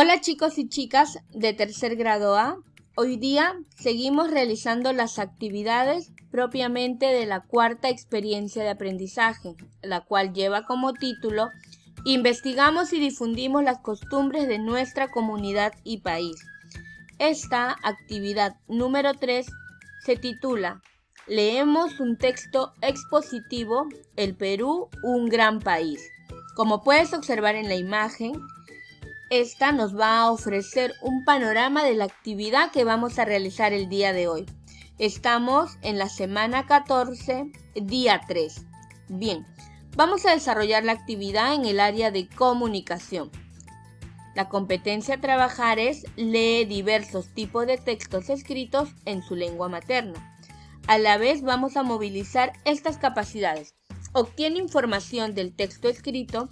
Hola chicos y chicas de tercer grado A. Hoy día seguimos realizando las actividades propiamente de la cuarta experiencia de aprendizaje, la cual lleva como título Investigamos y difundimos las costumbres de nuestra comunidad y país. Esta actividad número 3 se titula Leemos un texto expositivo, El Perú, un gran país. Como puedes observar en la imagen, esta nos va a ofrecer un panorama de la actividad que vamos a realizar el día de hoy. Estamos en la semana 14, día 3. Bien, vamos a desarrollar la actividad en el área de comunicación. La competencia a trabajar es lee diversos tipos de textos escritos en su lengua materna. A la vez vamos a movilizar estas capacidades. Obtiene información del texto escrito,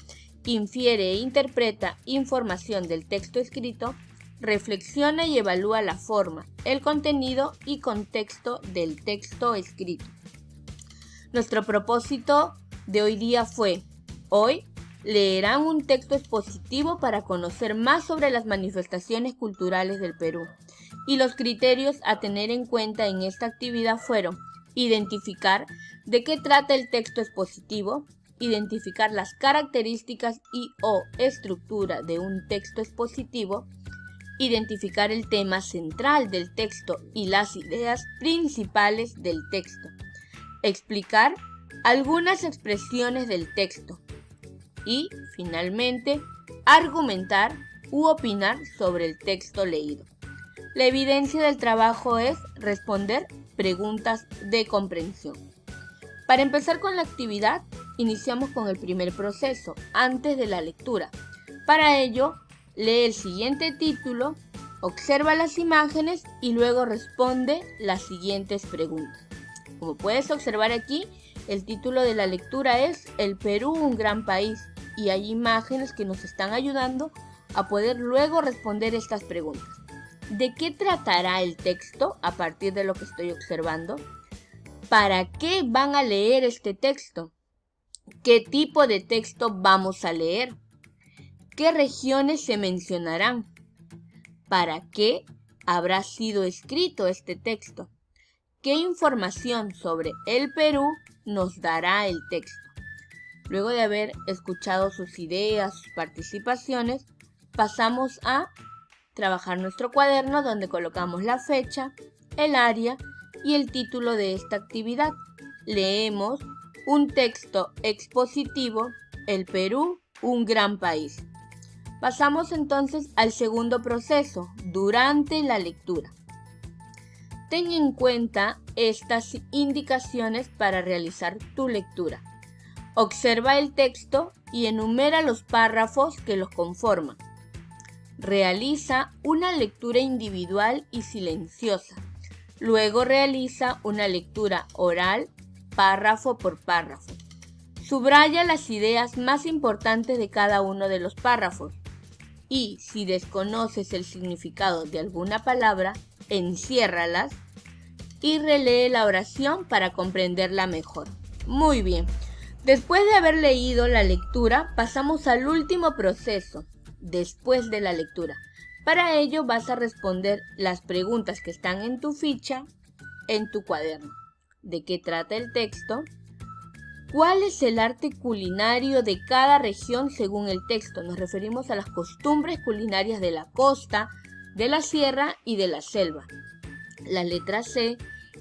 infiere e interpreta información del texto escrito, reflexiona y evalúa la forma, el contenido y contexto del texto escrito. Nuestro propósito de hoy día fue, hoy leerán un texto expositivo para conocer más sobre las manifestaciones culturales del Perú. Y los criterios a tener en cuenta en esta actividad fueron identificar de qué trata el texto expositivo, identificar las características y o estructura de un texto expositivo, identificar el tema central del texto y las ideas principales del texto, explicar algunas expresiones del texto y, finalmente, argumentar u opinar sobre el texto leído. La evidencia del trabajo es responder preguntas de comprensión. Para empezar con la actividad, iniciamos con el primer proceso, antes de la lectura. Para ello, lee el siguiente título, observa las imágenes y luego responde las siguientes preguntas. Como puedes observar aquí, el título de la lectura es El Perú, un gran país, y hay imágenes que nos están ayudando a poder luego responder estas preguntas. ¿De qué tratará el texto a partir de lo que estoy observando? ¿Para qué van a leer este texto? ¿Qué tipo de texto vamos a leer? ¿Qué regiones se mencionarán? ¿Para qué habrá sido escrito este texto? ¿Qué información sobre el Perú nos dará el texto? Luego de haber escuchado sus ideas, sus participaciones, pasamos a trabajar nuestro cuaderno donde colocamos la fecha, el área y el título de esta actividad. Leemos un texto expositivo, El Perú, un gran país. Pasamos entonces al segundo proceso, durante la lectura. Ten en cuenta estas indicaciones para realizar tu lectura. Observa el texto y enumera los párrafos que los conforman. Realiza una lectura individual y silenciosa. Luego realiza una lectura oral, párrafo por párrafo. Subraya las ideas más importantes de cada uno de los párrafos. Y si desconoces el significado de alguna palabra, enciérralas y relee la oración para comprenderla mejor. Muy bien. Después de haber leído la lectura, pasamos al último proceso, después de la lectura. Para ello vas a responder las preguntas que están en tu ficha, en tu cuaderno. ¿De qué trata el texto? ¿Cuál es el arte culinario de cada región según el texto? Nos referimos a las costumbres culinarias de la costa, de la sierra y de la selva. La letra C.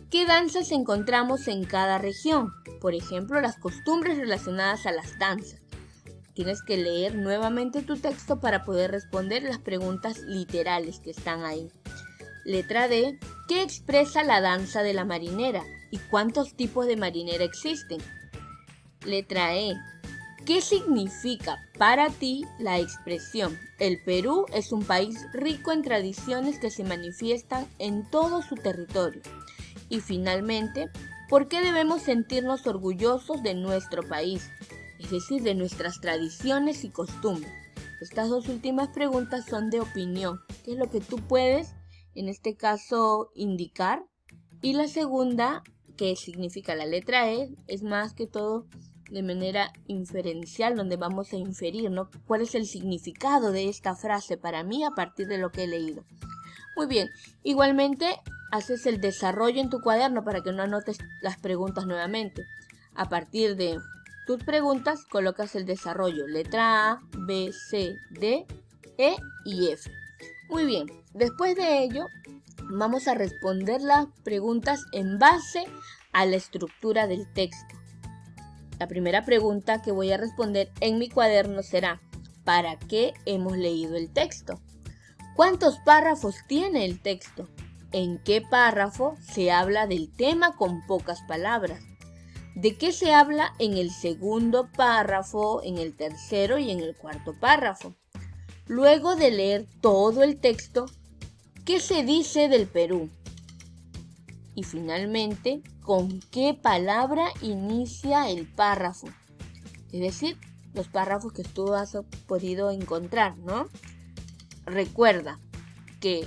¿Qué danzas encontramos en cada región? Por ejemplo, las costumbres relacionadas a las danzas. Tienes que leer nuevamente tu texto para poder responder las preguntas literales que están ahí. Letra D. ¿Qué expresa la danza de la marinera? ¿Y cuántos tipos de marinera existen? Letra E. ¿Qué significa para ti la expresión? El Perú es un país rico en tradiciones que se manifiestan en todo su territorio. Y finalmente, ¿por qué debemos sentirnos orgullosos de nuestro país? Es decir, de nuestras tradiciones y costumbres. Estas dos últimas preguntas son de opinión, que es lo que tú puedes, en este caso, indicar. Y la segunda, que significa la letra E, es más que todo de manera inferencial, donde vamos a inferir, ¿no? ¿Cuál es el significado de esta frase para mí a partir de lo que he leído? Muy bien, igualmente haces el desarrollo en tu cuaderno para que no anotes las preguntas nuevamente. A partir de tus preguntas colocas el desarrollo, letra A, B, C, D, E y F. Muy bien, después de ello vamos a responder las preguntas en base a la estructura del texto. La primera pregunta que voy a responder en mi cuaderno será: ¿para qué hemos leído el texto? ¿Cuántos párrafos tiene el texto? ¿En qué párrafo se habla del tema con pocas palabras? ¿De qué se habla en el segundo párrafo, en el tercero y en el cuarto párrafo? Luego de leer todo el texto, ¿qué se dice del Perú? Y finalmente, ¿con qué palabra inicia el párrafo? Es decir, los párrafos que tú has podido encontrar, ¿no? Recuerda que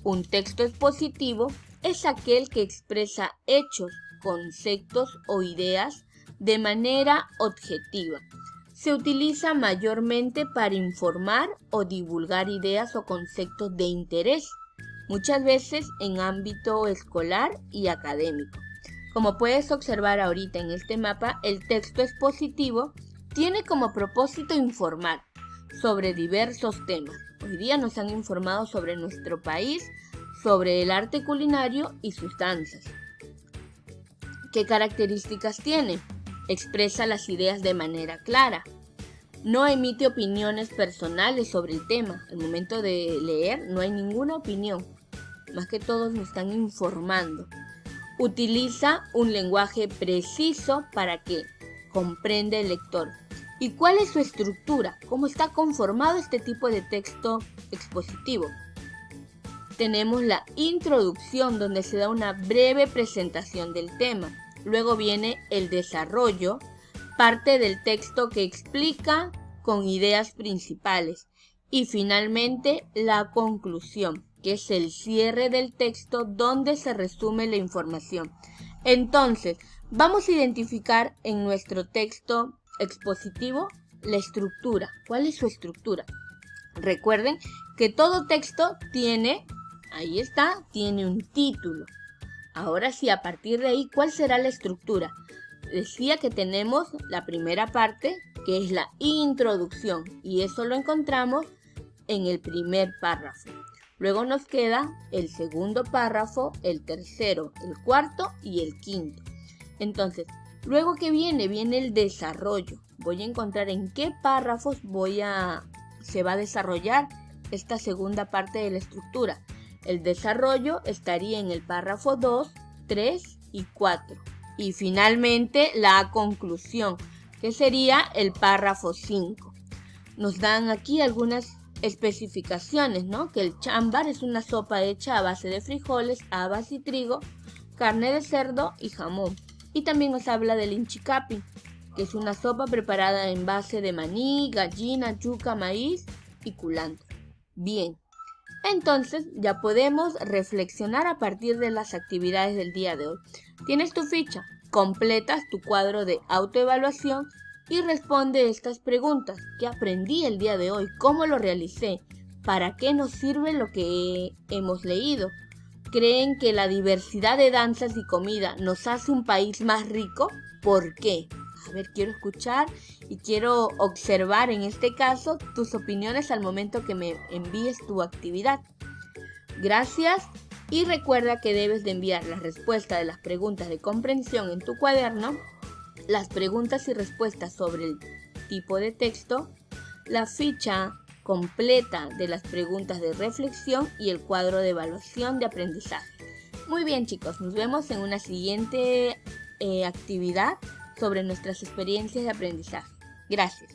un texto expositivo es aquel que expresa hechos, conceptos o ideas de manera objetiva. Se utiliza mayormente para informar o divulgar ideas o conceptos de interés, muchas veces en ámbito escolar y académico. Como puedes observar ahorita en este mapa, el texto expositivo tiene como propósito informar sobre diversos temas. Hoy día nos han informado sobre nuestro país, sobre el arte culinario y sus danzas. ¿Qué características tiene? Expresa las ideas de manera clara. No emite opiniones personales sobre el tema. Al momento de leer no hay ninguna opinión. Más que todo nos están informando. Utiliza un lenguaje preciso para que comprenda el lector. ¿Y cuál es su estructura? ¿Cómo está conformado este tipo de texto expositivo? Tenemos la introducción, donde se da una breve presentación del tema. Luego viene el desarrollo, parte del texto que explica con ideas principales. Y finalmente la conclusión, que es el cierre del texto donde se resume la información. Entonces, vamos a identificar en nuestro texto expositivo la estructura. ¿Cuál es su estructura? Recuerden que todo texto tiene, ahí está, tiene un título. Ahora sí, a partir de ahí, ¿cuál será la estructura? Decía que tenemos la primera parte, que es la introducción, y eso lo encontramos en el primer párrafo. Luego nos queda el segundo párrafo, el tercero, el cuarto y el quinto. Entonces, luego que viene el desarrollo. Voy a encontrar en qué párrafos se va a desarrollar esta segunda parte de la estructura. El desarrollo estaría en el párrafo 2, 3 y 4. Y finalmente la conclusión, que sería el párrafo 5. Nos dan aquí algunas especificaciones, ¿no? Que el chambar es una sopa hecha a base de frijoles, habas y trigo, carne de cerdo y jamón. Y también nos habla del inchicapi, que es una sopa preparada en base de maní, gallina, yuca, maíz y culantro. Bien, entonces ya podemos reflexionar a partir de las actividades del día de hoy. Tienes tu ficha, completas tu cuadro de autoevaluación y responde estas preguntas. ¿Qué aprendí el día de hoy? ¿Cómo lo realicé? ¿Para qué nos sirve lo que hemos leído? ¿Creen que la diversidad de danzas y comida nos hace un país más rico? ¿Por qué? A ver, quiero escuchar y quiero observar en este caso tus opiniones al momento que me envíes tu actividad. Gracias y recuerda que debes de enviar la respuesta de las preguntas de comprensión en tu cuaderno, las preguntas y respuestas sobre el tipo de texto, la ficha completa de las preguntas de reflexión y el cuadro de evaluación de aprendizaje. Muy bien, chicos, nos vemos en una siguiente actividad sobre nuestras experiencias de aprendizaje. Gracias.